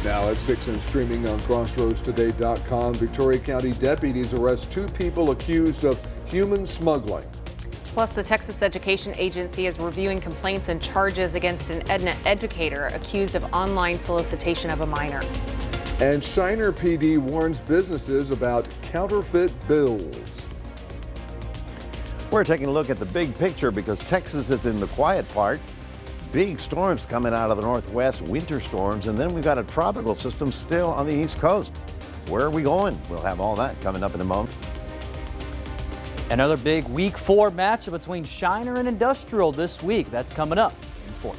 Now at 6 and streaming on crossroadstoday.com, Victoria County deputies arrest 2 people accused of human smuggling. Plus, the Texas Education Agency is reviewing complaints and charges against an Edna educator accused of online solicitation of a minor. And Shawna PD warns businesses about counterfeit bills. We're taking a look at the big picture because Texas is in the quiet part. Big storms coming out of the northwest, winter storms, and then we've got a tropical system still on the east coast. Where are we going? We'll have all that coming up in a moment. Another big Week 4 matchup between Shiner and Industrial this week. That's coming up in sports.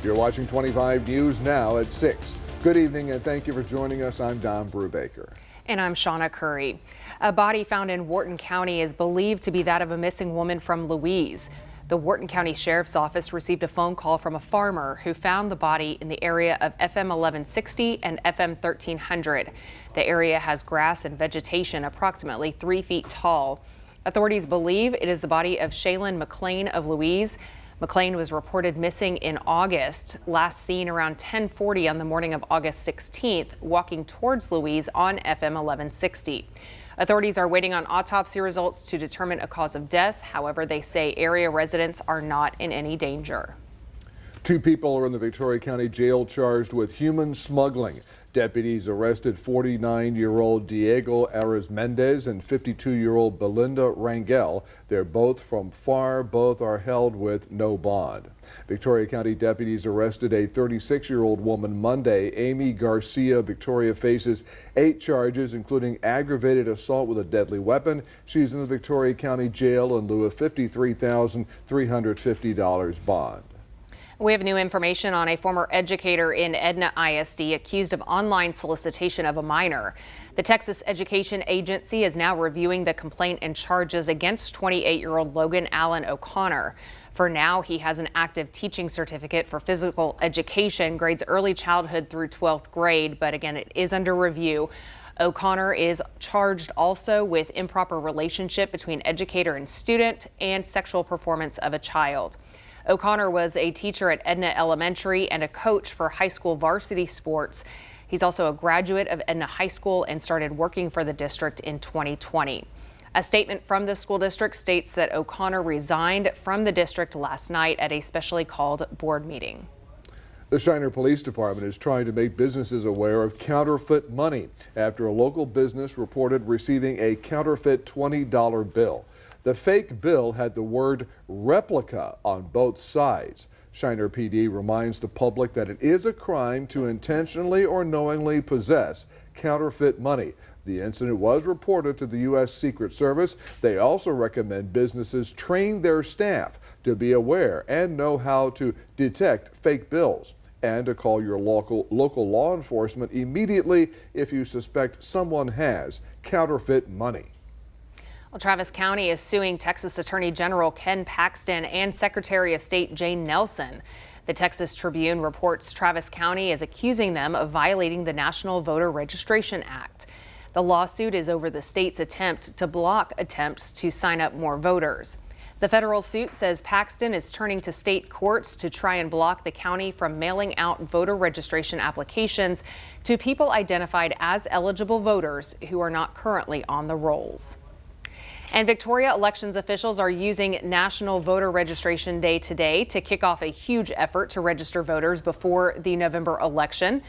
You're watching 25 News now at 6. Good evening and thank you for joining us. I'm Brubaker. And I'm Shawna Currie. A body found in Wharton County is believed to be that of a missing woman from Louise. The Wharton County Sheriff's Office received a phone call from a farmer who found the body in the area of FM 1160 and FM 1300. The area has grass and vegetation approximately 3 feet tall. Authorities believe it is the body of Shaylin McLean of Louise. McLean was reported missing in August, last seen around 10:40 on the morning of August 16th, walking towards Louise on FM 1160. Authorities are waiting on autopsy results to determine a cause of death. However, they say area residents are not in any danger. 2 people are in the Victoria County Jail charged with human smuggling. Deputies arrested 49-year-old Diego Arizmendez and 52-year-old Belinda Rangel. They're both from FAR. Both are held with no bond. Victoria County deputies arrested a 36-year-old woman Monday. Amy Garcia. Victoria faces 8 charges, including aggravated assault with a deadly weapon. She's in the Victoria County Jail in lieu of $53,350 bond. We have new information on a former educator in Edna ISD accused of online solicitation of a minor. The Texas Education Agency is now reviewing the complaint and charges against 28-year-old Logan Allen O'Connor. For now, he has an active teaching certificate for physical education, grades early childhood through 12th grade, but again, it is under review. O'Connor is charged also with improper relationship between educator and student and sexual performance of a child. O'Connor was a teacher at Edna Elementary and a coach for high school varsity sports. He's also a graduate of Edna High School and started working for the district in 2020. A statement from the school district states that O'Connor resigned from the district last night at a specially called board meeting. The Shiner Police Department is trying to make businesses aware of counterfeit money after a local business reported receiving a counterfeit $20 bill. The fake bill had the word replica on both sides. Shiner PD reminds the public that it is a crime to intentionally or knowingly possess counterfeit money. The incident was reported to the U.S. Secret Service. They also recommend businesses train their staff to be aware and know how to detect fake bills and to call your local law enforcement immediately if you suspect someone has counterfeit money. Well, Travis County is suing Texas Attorney General Ken Paxton and Secretary of State Jane Nelson. The Texas Tribune reports Travis County is accusing them of violating the National Voter Registration Act. The lawsuit is over the state's attempt to block attempts to sign up more voters. The federal suit says Paxton is turning to state courts to try and block the county from mailing out voter registration applications to people identified as eligible voters who are not currently on the rolls. And Victoria elections officials are using National Voter Registration Day today to kick off a huge effort to register voters before the November election.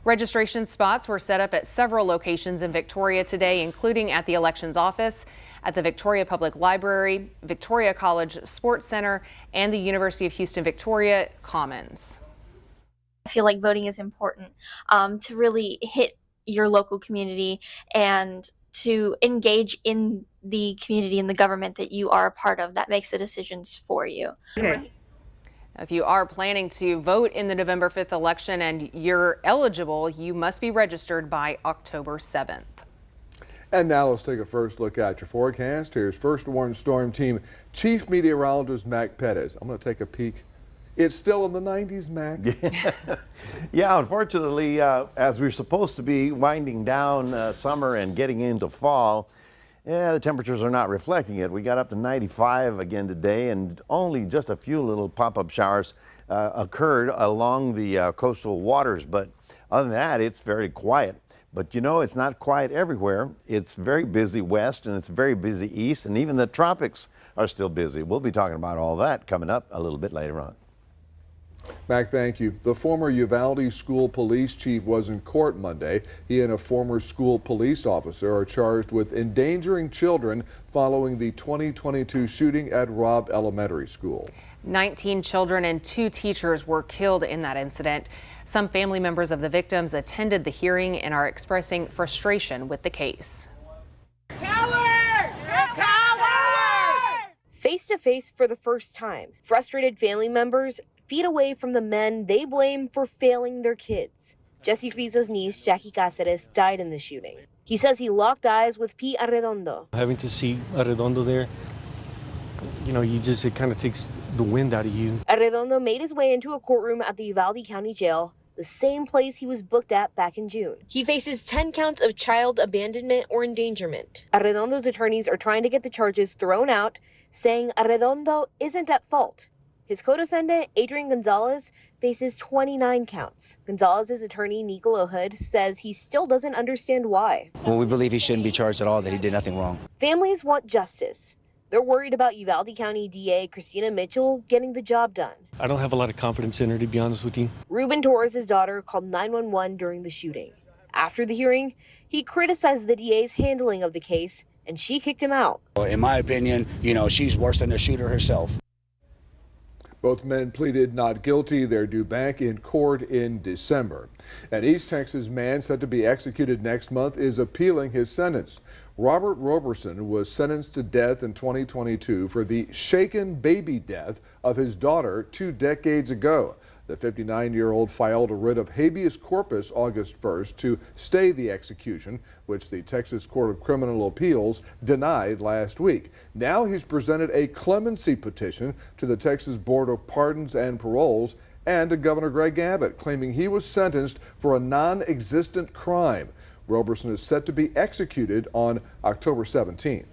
Registration spots were set up at several locations in Victoria today, including at the elections office, at the Victoria Public Library, Victoria College Sports Center, and the University of Houston Victoria Commons. I feel like voting is important to really hit your local community and to engage in the community and the government that you are a part of that makes the decisions for you. Okay. If you are planning to vote in the November 5th election and you're eligible, you must be registered by October 7th. And now let's take a first look at your forecast. Here's First Warn Storm Team Chief Meteorologist Mac Pettis. I'm going to take a peek. It's still in the 90s, Mac. Yeah, unfortunately, as we're supposed to be winding down summer and getting into fall, the temperatures are not reflecting it. We got up to 95 again today, and only just a few little pop-up showers occurred along the coastal waters. But Other than that, it's very quiet. But you know, it's not quiet everywhere. It's very busy west and it's very busy east, and even the tropics are still busy. We'll be talking about all that coming up a little bit later on. Mac, thank you. The former Uvalde school police chief was in court Monday. He and a former school police officer are charged with endangering children following the 2022 shooting at Robb Elementary School. 19 children and 2 teachers were killed in that incident. Some family members of the victims attended the hearing and are expressing frustration with the case. Coward! Coward! Face to face for the first time, frustrated family members feet away from the men they blame for failing their kids. Jesse Rizzo's niece, Jackie Cáceres, died in the shooting. He says he locked eyes with P. Arredondo. Having to see Arredondo there, it kind of takes the wind out of you. Arredondo made his way into a courtroom at the Uvalde County Jail, the same place he was booked at back in June. He faces 10 counts of child abandonment or endangerment. Arredondo's attorneys are trying to get the charges thrown out, saying Arredondo isn't at fault. His co-defendant, Adrian Gonzalez, faces 29 counts. Gonzalez's attorney, Nicola Hood, says he still doesn't understand why. Well, we believe he shouldn't be charged at all, that he did nothing wrong. Families want justice. They're worried about Uvalde County DA Christina Mitchell getting the job done. I don't have a lot of confidence in her, to be honest with you. Ruben Torres' daughter called 911 during the shooting. After the hearing, he criticized the DA's handling of the case, and she kicked him out. In my opinion, she's worse than the shooter herself. Both men pleaded not guilty. They're due back in court in December. An East Texas man set to be executed next month is appealing his sentence. Robert Roberson was sentenced to death in 2022 for the shaken baby death of his daughter 2 decades ago. The 59-year-old filed a writ of habeas corpus August 1st to stay the execution, which the Texas Court of Criminal Appeals denied last week. Now he's presented a clemency petition to the Texas Board of Pardons and Paroles and to Governor Greg Abbott, claiming he was sentenced for a non-existent crime. Roberson is set to be executed on October 17th.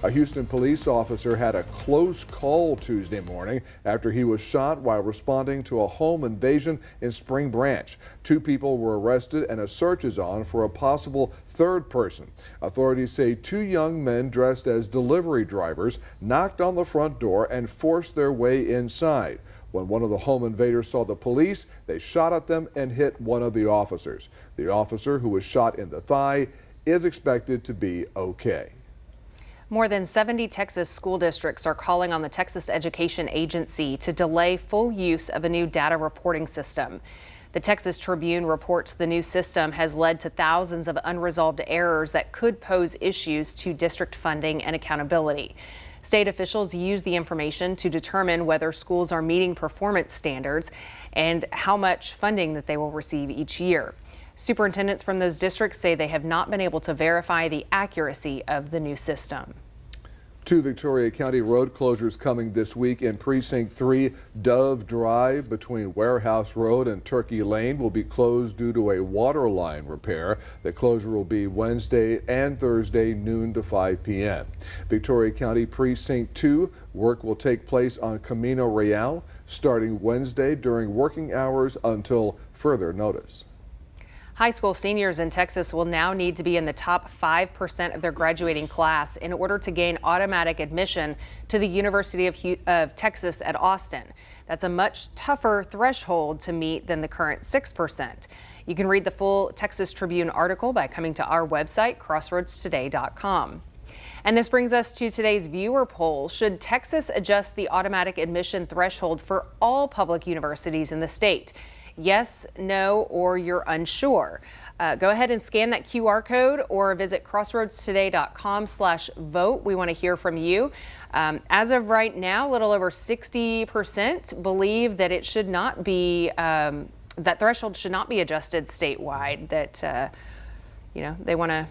A Houston police officer had a close call Tuesday morning after he was shot while responding to a home invasion in Spring Branch. 2 people were arrested and a search is on for a possible third person. Authorities say 2 young men dressed as delivery drivers knocked on the front door and forced their way inside. When one of the home invaders saw the police, they shot at them and hit one of the officers. The officer, who was shot in the thigh, is expected to be okay. More than 70 Texas school districts are calling on the Texas Education Agency to delay full use of a new data reporting system. The Texas Tribune reports the new system has led to thousands of unresolved errors that could pose issues to district funding and accountability. State officials use the information to determine whether schools are meeting performance standards and how much funding that they will receive each year. Superintendents from those districts say they have not been able to verify the accuracy of the new system. 2 Victoria County road closures coming this week in Precinct 3. Dove Drive between Warehouse Road and Turkey Lane will be closed due to a water line repair. The closure will be Wednesday and Thursday, noon to 5 p.m. Victoria County Precinct 2, work will take place on Camino Real starting Wednesday during working hours until further notice. High school seniors in Texas will now need to be in the top 5% of their graduating class in order to gain automatic admission to the University of Texas at Austin. That's a much tougher threshold to meet than the current 6%. You can read the full Texas Tribune article by coming to our website, crossroadstoday.com. And this brings us to today's viewer poll. Should Texas adjust the automatic admission threshold for all public universities in the state? Yes, no, or you're unsure. Go ahead and scan that QR code or visit crossroadstoday.com/vote. We want to hear from you. As of right now, a little over 60% believe that it should not be, that threshold should not be adjusted statewide, that, they want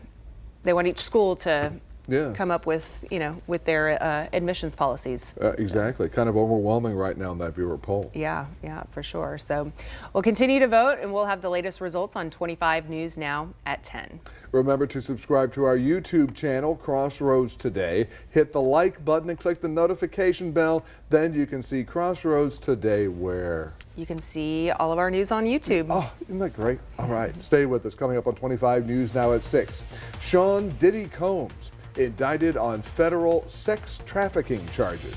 each school to come up with, with their admissions policies. Exactly. Kind of overwhelming right now in that viewer poll. Yeah, for sure. So we'll continue to vote, and we'll have the latest results on 25 News Now at 10. Remember to subscribe to our YouTube channel, Crossroads Today. Hit the like button and click the notification bell. Then you can see Crossroads Today where? You can see all of our news on YouTube. Oh, isn't that great? All right, stay with us. Coming up on 25 News Now at 6. Sean Diddy Combs indicted on federal sex trafficking charges.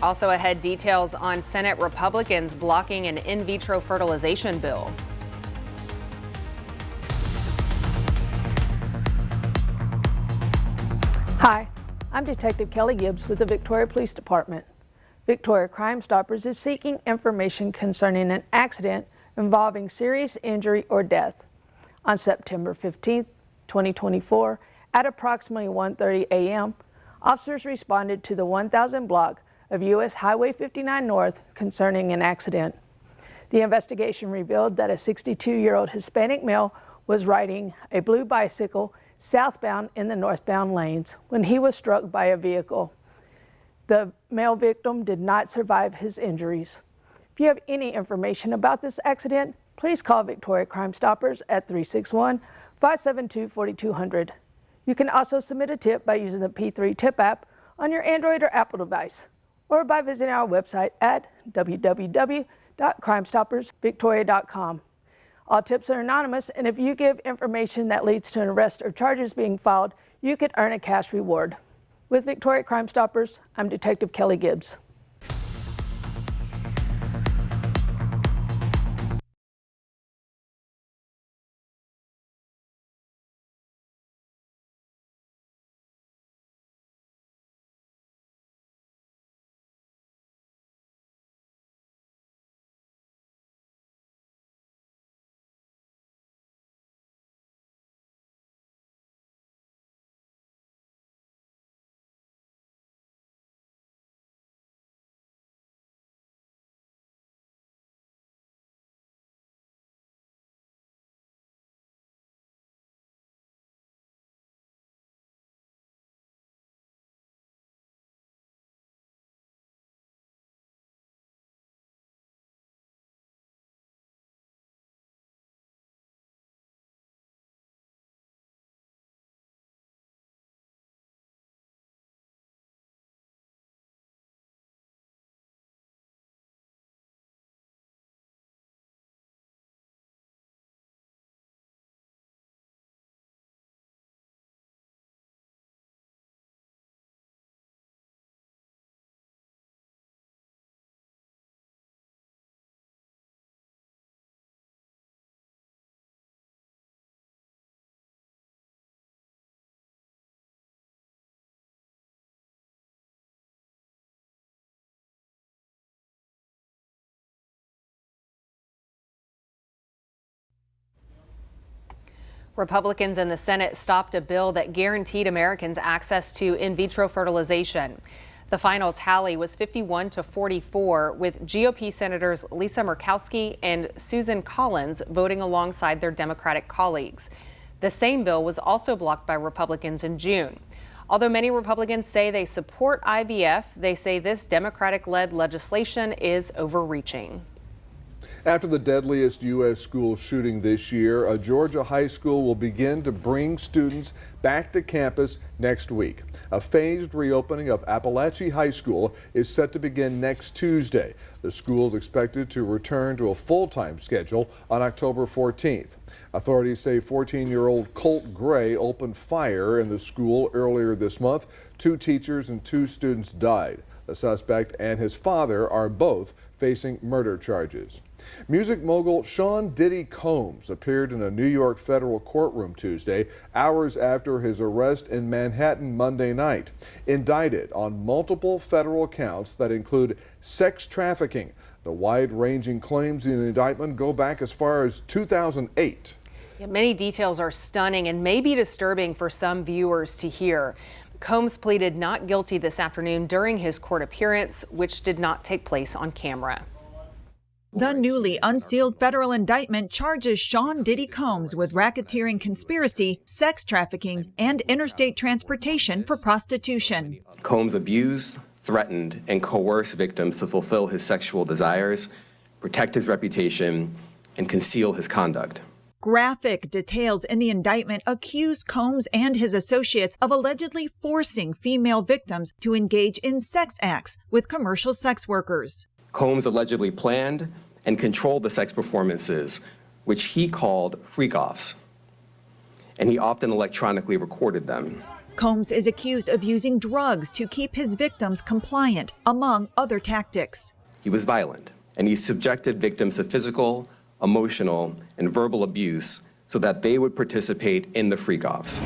Also ahead, details on Senate Republicans blocking an in vitro fertilization bill. Hi, I'm Detective Kelly Gibbs with the Victoria Police Department. Victoria Crime Stoppers is seeking information concerning an accident involving serious injury or death. On September 15, 2024, at approximately 1:30 a.m., officers responded to the 1000 block of U.S. Highway 59 North concerning an accident. The investigation revealed that a 62-year-old Hispanic male was riding a blue bicycle southbound in the northbound lanes when he was struck by a vehicle. The male victim did not survive his injuries. If you have any information about this accident, please call Victoria Crime Stoppers at 361-572-4200. You can also submit a tip by using the P3 Tip app on your Android or Apple device, or by visiting our website at www.crimestoppersvictoria.com. All tips are anonymous, and if you give information that leads to an arrest or charges being filed, you could earn a cash reward. With Victoria Crime Stoppers, I'm Detective Kelly Gibbs. Republicans in the Senate stopped a bill that guaranteed Americans access to in vitro fertilization. The final tally was 51-44, with GOP Senators Lisa Murkowski and Susan Collins voting alongside their Democratic colleagues. The same bill was also blocked by Republicans in June. Although many Republicans say they support IVF, they say this Democratic-led legislation is overreaching. After the deadliest U.S. school shooting this year, a Georgia high school will begin to bring students back to campus next week. A phased reopening of Appalachia High School is set to begin next Tuesday. The school is expected to return to a full-time schedule on October 14th. Authorities say 14-year-old Colt Gray opened fire in the school earlier this month. 2 teachers and 2 students died. The suspect and his father are both facing murder charges. Music mogul Sean Diddy Combs appeared in a New York federal courtroom Tuesday, hours after his arrest in Manhattan Monday night. Indicted on multiple federal counts that include sex trafficking. The wide-ranging claims in the indictment go back as far as 2008. Yeah, many details are stunning and may be disturbing for some viewers to hear. Combs pleaded not guilty this afternoon during his court appearance, which did not take place on camera. The newly unsealed federal indictment charges Sean Diddy Combs with racketeering conspiracy, sex trafficking, and interstate transportation for prostitution. Combs abused, threatened, and coerced victims to fulfill his sexual desires, protect his reputation, and conceal his conduct. Graphic details in the indictment accuse Combs and his associates of allegedly forcing female victims to engage in sex acts with commercial sex workers. Combs allegedly planned and controlled the sex performances, which he called freak-offs, and he often electronically recorded them. Combs is accused of using drugs to keep his victims compliant, among other tactics. He was violent, and he subjected victims to physical, emotional, and verbal abuse so that they would participate in the freak-offs.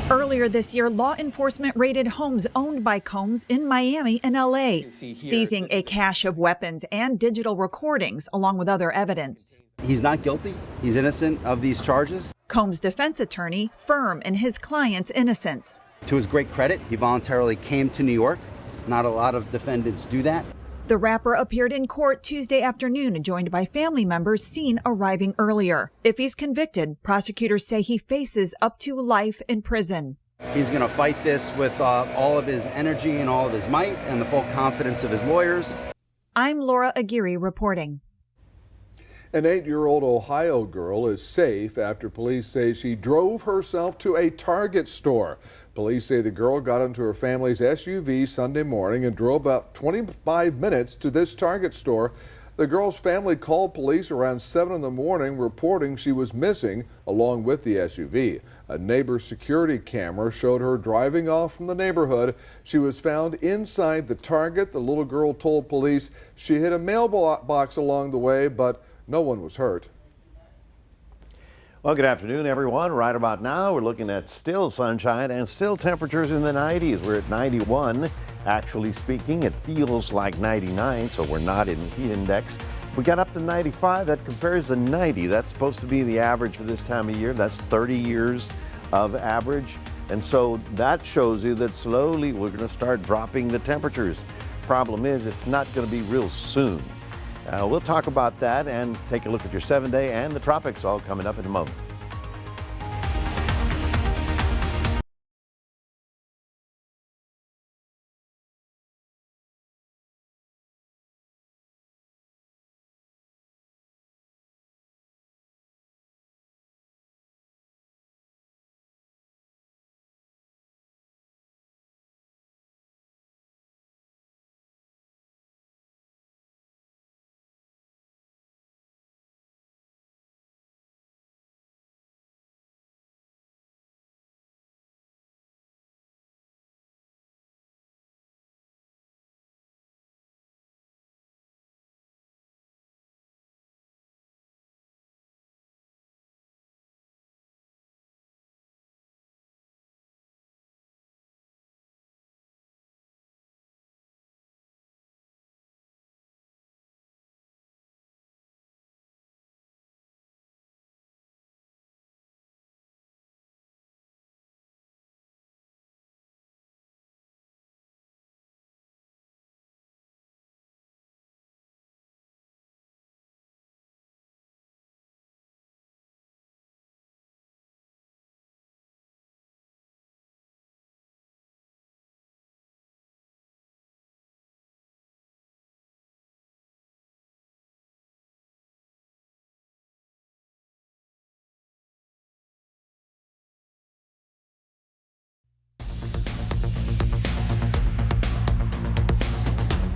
Earlier this year, law enforcement raided homes owned by Combs in Miami and LA, seizing a cache of weapons and digital recordings, along with other evidence. He's not guilty. He's innocent of these charges. Combs' defense attorney firm in his client's innocence. To his great credit, he voluntarily came to New York. Not a lot of defendants do that. The rapper appeared in court Tuesday afternoon, joined by family members seen arriving earlier. If he's convicted, prosecutors say he faces up to life in prison. He's going to fight this with all of his energy and all of his might and the full confidence of his lawyers. I'm Laura Aguirre reporting. An 8-year-old Ohio girl is safe after police say she drove herself to a Target store. Police say the girl got into her family's SUV Sunday morning and drove about 25 minutes to this Target store. The girl's family called police around 7 in the morning reporting she was missing along with the SUV. A neighbor's security camera showed her driving off from the neighborhood. She was found inside the Target. The little girl told police she hit a mailbox along the way, but no one was hurt. Well, good afternoon, everyone. Right about now, we're looking at still sunshine and still temperatures in the 90s. We're at 91. Actually speaking, it feels like 99, so we're not in heat index. We got up to 95. That compares to 90. That's supposed to be the average for this time of year. That's 30 years of average. And so that shows you that slowly we're going to start dropping the temperatures. Problem is, it's not going to be real soon. We'll talk about that and take a look at your 7-day and the tropics all coming up in a moment.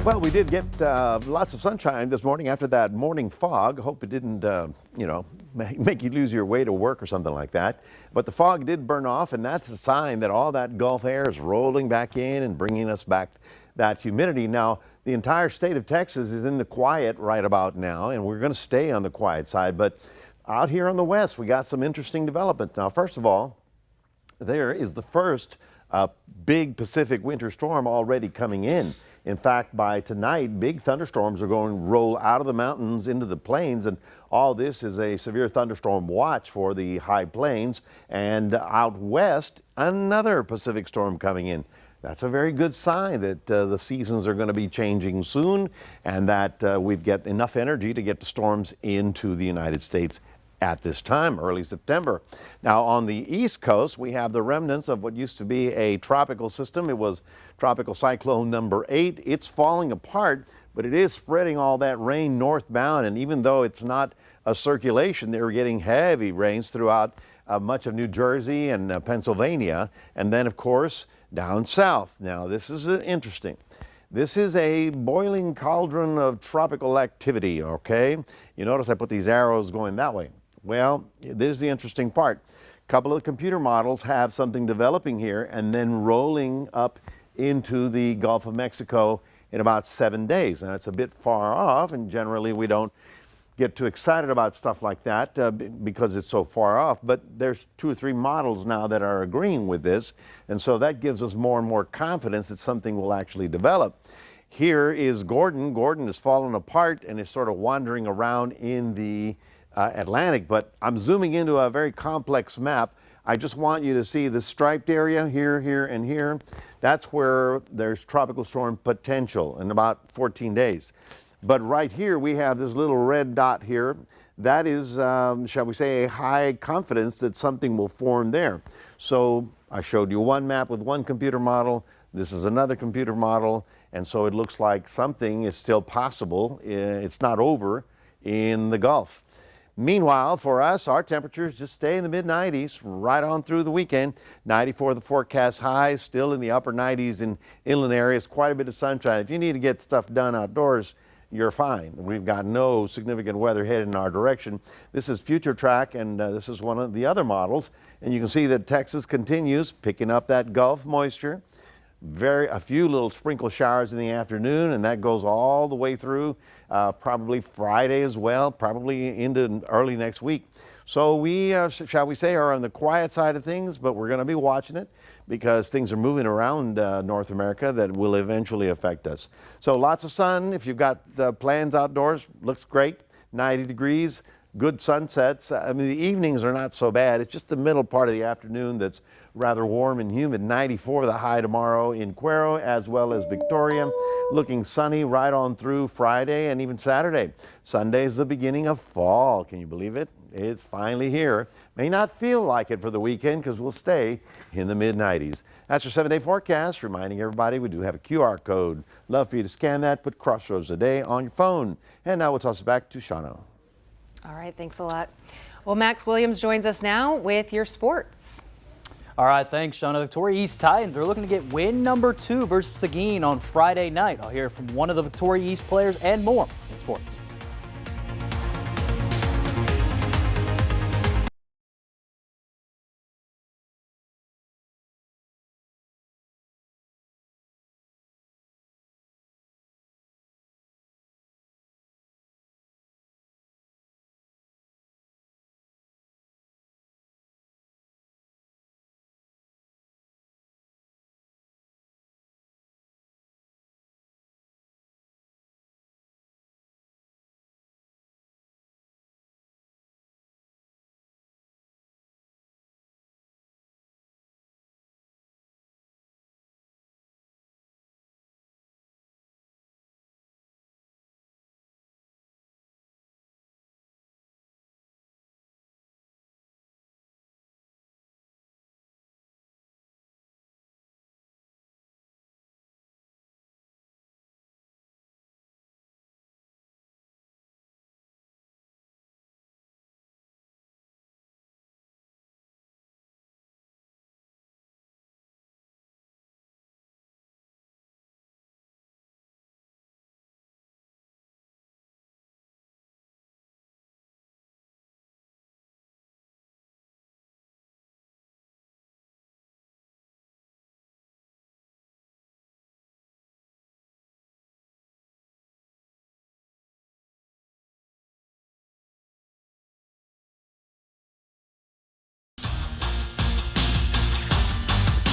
Well, we did get lots of sunshine this morning after that morning fog. Hope it didn't, make you lose your way to work or something like that. But the fog did burn off, and that's a sign that all that Gulf air is rolling back in and bringing us back that humidity. Now, the entire state of Texas is in the quiet right about now, and we're going to stay on the quiet side. But out here on the west, we got some interesting developments. Now, first of all, there is the first big Pacific winter storm already coming in. In fact, by tonight, big thunderstorms are going to roll out of the mountains into the plains, and all this is a severe thunderstorm watch for the high plains. And out west, another Pacific storm coming in. That's a very good sign that the seasons are going to be changing soon, and that we've got enough energy to get the storms into the United States at this time, early September. Now on the East Coast, we have the remnants of what used to be a tropical system. It was Tropical Cyclone number 8. It's falling apart, but it is spreading all that rain northbound, and even though it's not a circulation, they're getting heavy rains throughout much of New Jersey and Pennsylvania, and then of course down south. Now this is interesting. This is a boiling cauldron of tropical activity, okay? You notice I put these arrows going that way. Well, there's the interesting part. A couple of computer models have something developing here and then rolling up into the Gulf of Mexico in about 7 days. Now, it's a bit far off, and generally we don't get too excited about stuff like that because it's so far off, but there's 2 or 3 models now that are agreeing with this, and so that gives us more and more confidence that something will actually develop. Here is Gordon. Gordon is falling apart and is sort of wandering around in the Atlantic, but I'm zooming into a very complex map. I just want you to see the striped area here, here, and here. That's where there's tropical storm potential in about 14 days. But right here we have this little red dot here. That is, shall we say, a high confidence that something will form there. So I showed you one map with one computer model. This is another computer model. And so it looks like something is still possible. It's not over in the Gulf. Meanwhile, for us, our temperatures just stay in the mid-90s right on through the weekend. 94 the forecast high, still in the upper 90s in inland areas. Quite a bit of sunshine. If you need to get stuff done outdoors, you're fine. We've got no significant weather headed in our direction. This is Future Track, and this is one of the other models. And you can see that Texas continues picking up that Gulf moisture. A few little sprinkle showers in the afternoon, and that goes all the way through probably Friday as well, probably into early next week. So we, shall we say, are on the quiet side of things, but we're going to be watching it because things are moving around North America that will eventually affect us. So lots of sun. If you've got plans outdoors, looks great. 90 degrees, good sunsets. I mean, the evenings are not so bad. It's just the middle part of the afternoon that's rather warm and humid. 94 the high tomorrow in Cuero as well as Victoria. Looking sunny right on through Friday and even Saturday. Sunday is the beginning of fall. Can you believe it? It's finally here. May not feel like it for the weekend because we'll stay in the mid-90s. That's your 7-day forecast. Reminding everybody we do have a QR code. Love for you to scan that. Put Crossroads a day on your phone. And now we'll toss it back to Shawna. All right, thanks a lot. Well, Max Williams joins us now with your sports. All right, thanks, Shawna. Victoria East Titans are looking to get win number 2 versus Seguin on Friday night. I'll hear from one of the Victoria East players and more in sports.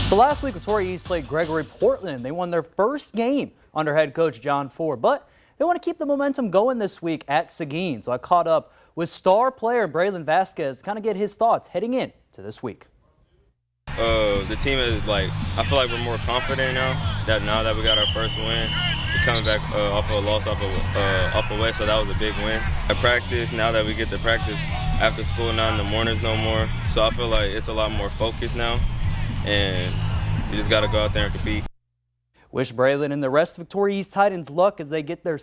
So last week, Victoria East played Gregory Portland. They won their first game under head coach John Ford, but they want to keep the momentum going this week at Seguin. So I caught up with star player Braylon Vasquez to kind of get his thoughts heading in to this week. the team is I feel like we're more confident now that we got our first win. We're coming back off of a loss off of West, so that was a big win. At practice, now that we get to practice after school, not in the mornings no more, so I feel like it's a lot more focused now, and you just got to go out there and compete. Wish Braylon and the rest of Victoria East Titans luck as they get their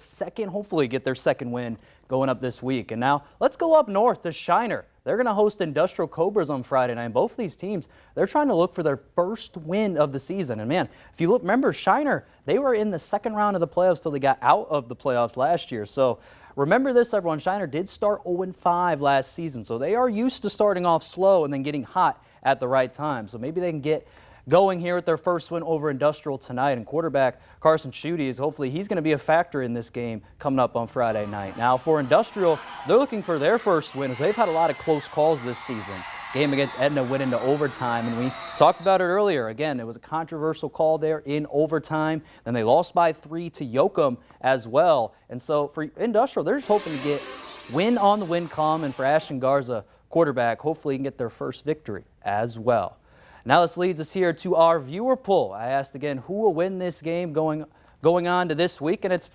hopefully get their second win going up this week. And now let's go up north to Shiner. They're going to host Industrial Cobras on Friday night. Both of these teams, they're trying to look for their first win of the season. And man, if you remember Shiner, they were in the second round of the playoffs till they got out of the playoffs last year. So remember this, everyone. Shiner did start 0-5 last season. So they are used to starting off slow and then getting hot at the right time. So maybe they can get going here with their first win over Industrial tonight. And quarterback Carson Schutte is hopefully he's going to be a factor in this game coming up on Friday night. Now for Industrial, they're looking for their first win as they've had a lot of close calls this season. Game against Edna went into overtime, and we talked about it earlier. Again, it was a controversial call there in overtime. Then they lost by 3 to Yoakum as well. And so for Industrial, they're just hoping to get win on the win column, and for Ashton Garza, quarterback, hopefully he can get their first victory as well. Now this leads us here to our viewer poll. I asked again who will win this game going on to this week, and it's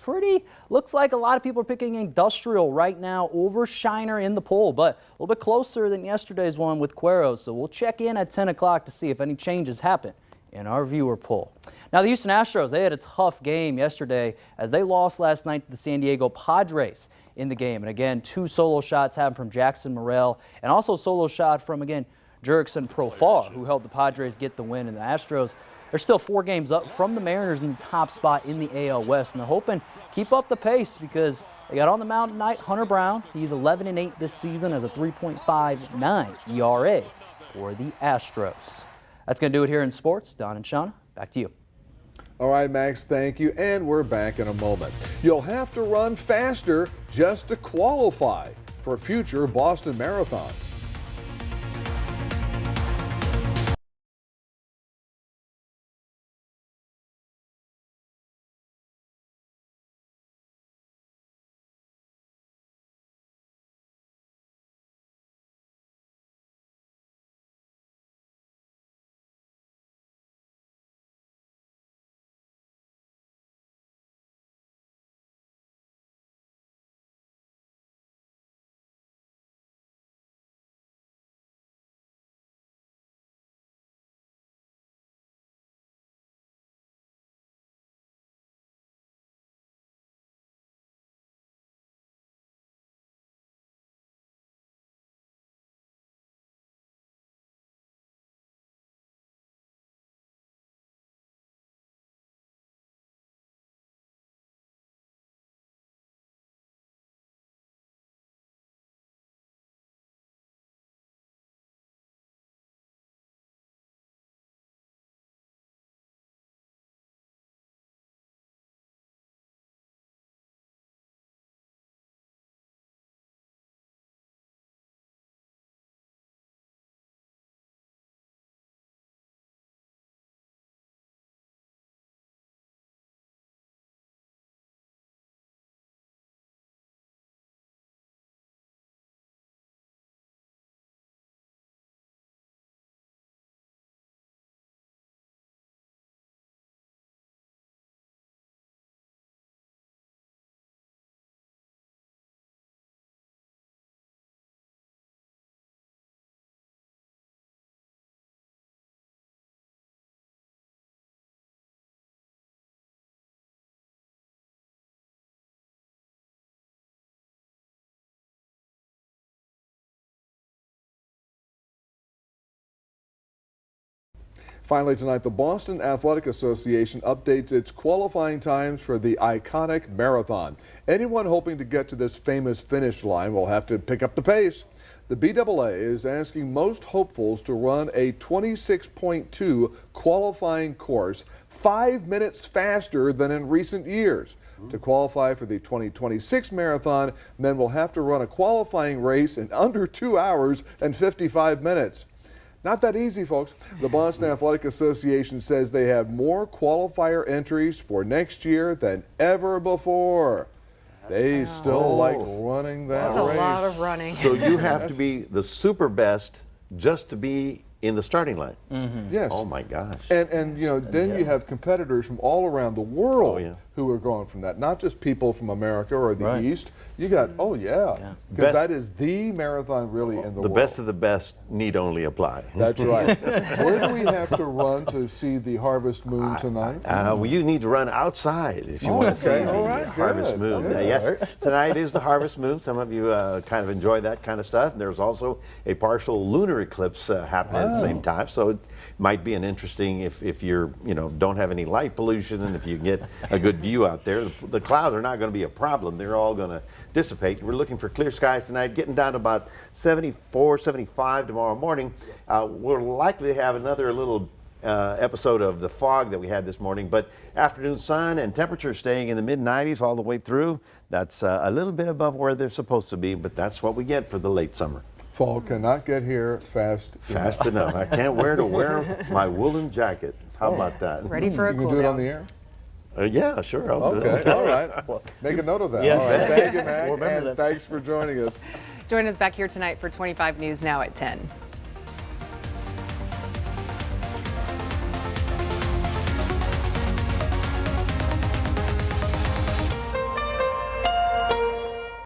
looks like a lot of people are picking Industrial right now over Shiner in the poll, but a little bit closer than yesterday's one with Cueros. So we'll check in at 10 o'clock to see if any changes happen in our viewer poll. Now the Houston Astros, they had a tough game yesterday as they lost last night to the San Diego Padres in the game. And again, 2 solo shots happened from Jackson Morrell and also solo shot from, again, Jurickson Profar, who helped the Padres get the win. And the Astros, they're still 4 games up from the Mariners in the top spot in the AL West. And they're hoping to keep up the pace because they got on the mound tonight Hunter Brown. He's 11-8 this season as a 3.59 ERA for the Astros. That's going to do it here in sports. Don and Shawna, back to you. All right, Max, thank you. And we're back in a moment. You'll have to run faster just to qualify for future Boston marathons. Finally tonight, the Boston Athletic Association updates its qualifying times for the iconic marathon. Anyone hoping to get to this famous finish line will have to pick up the pace. The BAA is asking most hopefuls to run a 26.2 qualifying course 5 minutes faster than in recent years. To qualify for the 2026 marathon, men will have to run a qualifying race in under 2 hours and 55 minutes. Not that easy, folks. The Boston Athletic Association says they have more qualifier entries for next year than ever before. They still like running that race. That's a lot of running. So you have to be the super best just to be in the starting line. Yes. Oh my gosh. And you know, then you have competitors from all around the world who are going from that, not just people from America or the East. You got, because that is the marathon really in the world. The best of the best need only apply. That's right. Where do we have to run to see the harvest moon tonight? Well, you need to run outside if you want to see the harvest moon. Yes, tonight is the harvest moon. Some of you kind of enjoy that kind of stuff. And there's also a partial lunar eclipse happening at the same time, so it might be an interesting if you're don't have any light pollution and if you get a good view out there. The clouds are not going to be a problem. They're all going to dissipate. We're looking for clear skies tonight, getting down to about 74, 75 tomorrow morning. We're likely to have another little episode of the fog that we had this morning, but afternoon sun and temperatures staying in the mid-90s all the way through. That's a little bit above where they're supposed to be, but that's what we get for the late summer. Fall cannot get here fast enough. I can't wear my woolen jacket. How about that? Ready for a cool You can do it on the air? Yeah, sure. I'll do it. All right. Well, make a note of that. Yeah. All right. Thank you, Mac. We'll remember that. Thanks for joining us. Join us back here tonight for 25 News Now at 10.